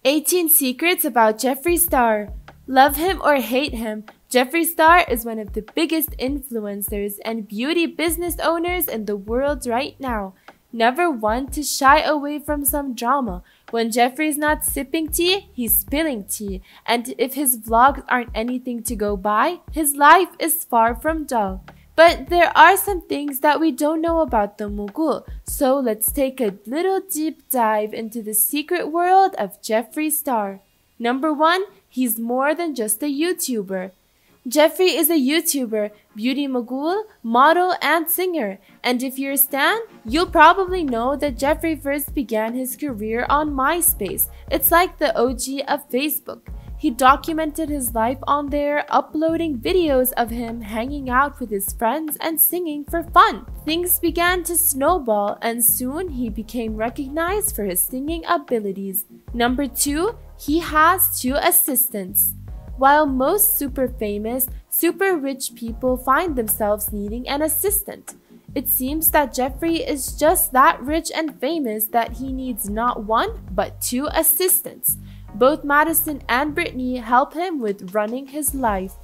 18 Secrets about Jeffree Star. Love him or hate him, Jeffree Star is one of the biggest influencers and beauty business owners in the world right now. Never one to shy away from some drama. When Jeffree's not sipping tea, he's spilling tea. And if his vlogs aren't anything to go by, his life is far from dull. But there are some things that we don't know about the mogul, so let's take a little deep dive into the secret world of Jeffree Star. Number 1, he's more than just a YouTuber. Jeffree is a YouTuber, beauty mogul, model, and singer. And if you're a stan, you'll probably know that Jeffree first began his career on MySpace. It's like the OG of Facebook. He documented his life on there, uploading videos of him hanging out with his friends and singing for fun. Things began to snowball and soon he became recognized for his singing abilities. Number 2, he has 2 assistants. While most super famous, super rich people find themselves needing an assistant, it seems that Jeffree is just that rich and famous that he needs not 1 but 2 assistants. Both Madison and Brittany help him with running his life.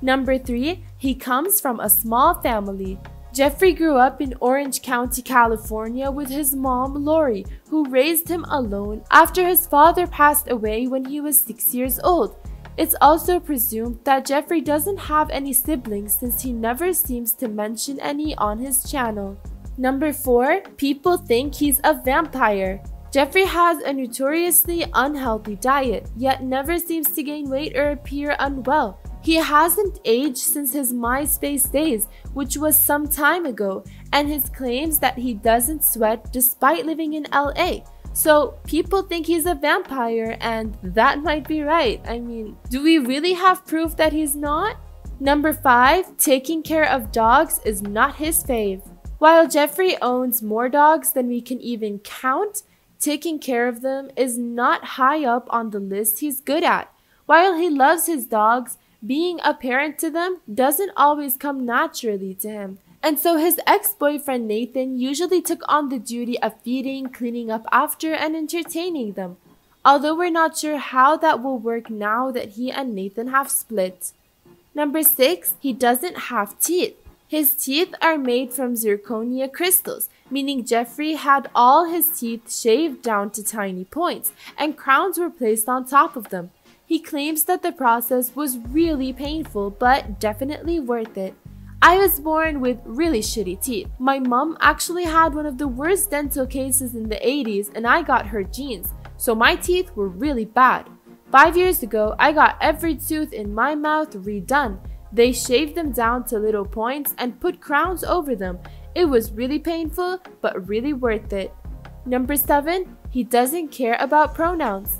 Number 3, he comes from a small family. Jeffree grew up in Orange County, California with his mom, Lori, who raised him alone after his father passed away when he was 6 years old. It's also presumed that Jeffree doesn't have any siblings since he never seems to mention any on his channel. Number 4, people think he's a vampire. Jeffree has a notoriously unhealthy diet, yet never seems to gain weight or appear unwell. He hasn't aged since his MySpace days, which was some time ago, and his claims that he doesn't sweat despite living in LA. So people think he's a vampire, and that might be right. I mean, do we really have proof that he's not? Number 5, taking care of dogs is not his fave. While Jeffree owns more dogs than we can even count, taking care of them is not high up on the list he's good at. While he loves his dogs, being a parent to them doesn't always come naturally to him. And so his ex-boyfriend Nathan usually took on the duty of feeding, cleaning up after, and entertaining them. Although we're not sure how that will work now that he and Nathan have split. Number 6, he doesn't have teeth. His teeth are made from zirconia crystals, meaning Jeffree had all his teeth shaved down to tiny points, and crowns were placed on top of them. He claims that the process was really painful, but definitely worth it. I was born with really shitty teeth. My mom actually had one of the worst dental cases in the 80s and I got her genes, so my teeth were really bad. 5 years ago, I got every tooth in my mouth redone. They shaved them down to little points and put crowns over them. It was really painful, but really worth it. Number 7, he doesn't care about pronouns.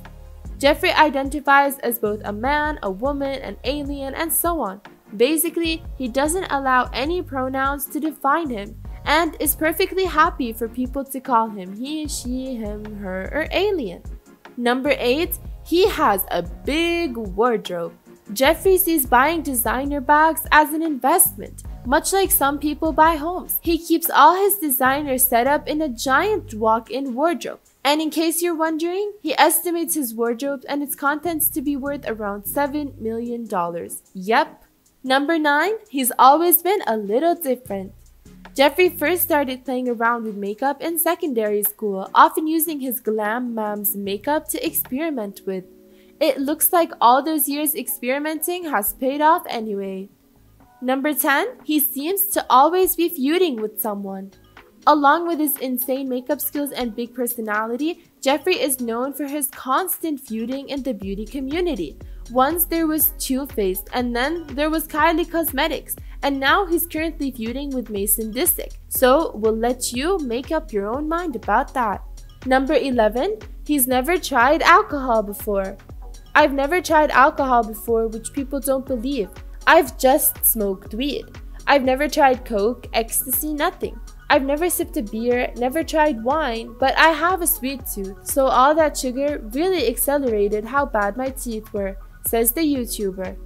Jeffree identifies as both a man, a woman, an alien, and so on. Basically, he doesn't allow any pronouns to define him and is perfectly happy for people to call him he, she, him, her, or alien. Number 8, he has a big wardrobe. Jeffree sees buying designer bags as an investment, much like some people buy homes. He keeps all his designer set up in a giant walk-in wardrobe. And in case you're wondering, he estimates his wardrobe and its contents to be worth around $7 million. Yep. Number 9, he's always been a little different. Jeffree first started playing around with makeup in secondary school, often using his glam mom's makeup to experiment with. It looks like all those years experimenting has paid off anyway. Number 10, he seems to always be feuding with someone. Along with his insane makeup skills and big personality, Jeffree is known for his constant feuding in the beauty community. Once there was Too Faced, and then there was Kylie Cosmetics, and now he's currently feuding with Mason Disick. So we'll let you make up your own mind about that. Number 11, he's never tried alcohol before. I've never tried alcohol before, which people don't believe. I've just smoked weed. I've never tried coke, ecstasy, nothing. I've never sipped a beer, never tried wine, but I have a sweet tooth, so all that sugar really accelerated how bad my teeth were, says the YouTuber.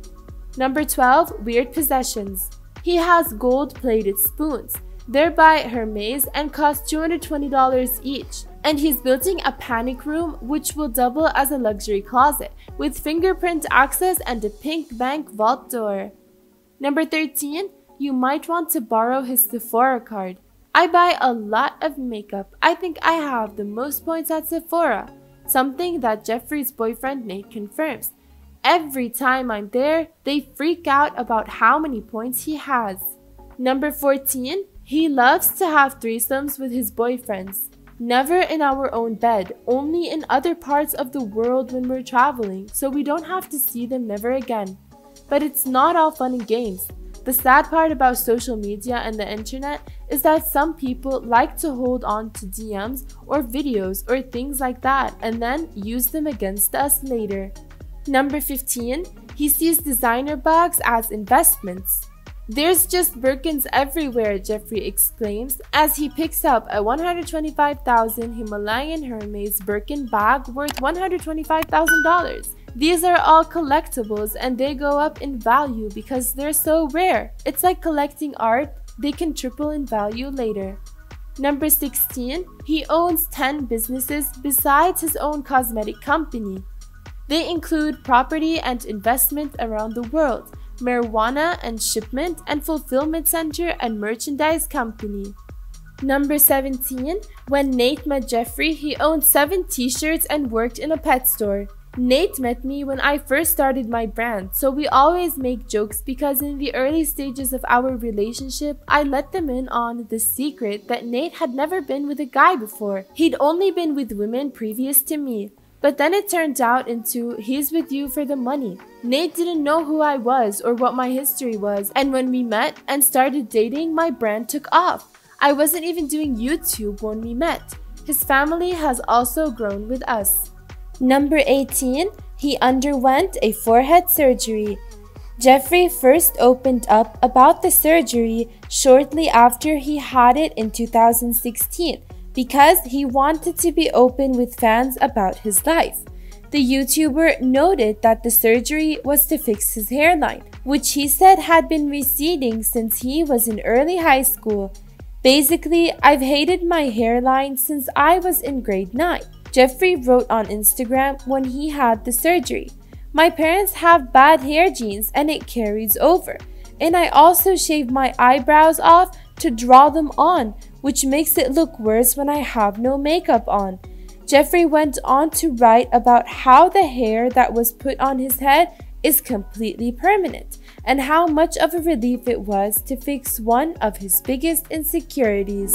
Number 12, weird possessions. He has gold-plated spoons. They're by Hermes and cost $220 each. And he's building a panic room which will double as a luxury closet with fingerprint access and a pink bank vault door. Number 13, you might want to borrow his Sephora card. I buy a lot of makeup. I think I have the most points at Sephora, something that Jeffree's boyfriend Nate confirms. Every time I'm there, they freak out about how many points he has. Number 14, he loves to have threesomes with his boyfriends. Never in our own bed, only in other parts of the world when we're traveling, so we don't have to see them never again. But it's not all fun and games. The sad part about social media and the internet is that some people like to hold on to DMs or videos or things like that and then use them against us later. Number 15, he sees designer bags as investments. There's just Birkins everywhere, Jeffree exclaims as he picks up a $125,000 Himalayan Hermes Birkin bag worth $125,000. These are all collectibles and they go up in value because they're so rare. It's like collecting art, they can triple in value later. Number 16, he owns 10 businesses besides his own cosmetic company. They include property and investment around the world, marijuana and shipment and fulfillment center and merchandise company. Number 17, when Nate met Jeffree, he owned 7 t-shirts and worked in a pet store. Nate met me when I first started my brand, so we always make jokes because in the early stages of our relationship, I let them in on the secret that Nate had never been with a guy before. He'd only been with women previous to me. But then it turned out into he's with you for the money. Nate didn't know who I was or what my history was, and when we met and started dating, my brand took off. I wasn't even doing YouTube when we met. His family has also grown with us. Number 18, he underwent a forehead surgery. Jeffree first opened up about the surgery shortly after he had it in 2016. Because he wanted to be open with fans about his life. The YouTuber noted that the surgery was to fix his hairline, which he said had been receding since he was in early high school. Basically, I've hated my hairline since I was in grade 9. Jeffree wrote on Instagram when he had the surgery. My parents have bad hair genes and it carries over. And I also shave my eyebrows off to draw them on, which makes it look worse when I have no makeup on. Jeffree went on to write about how the hair that was put on his head is completely permanent and how much of a relief it was to fix one of his biggest insecurities.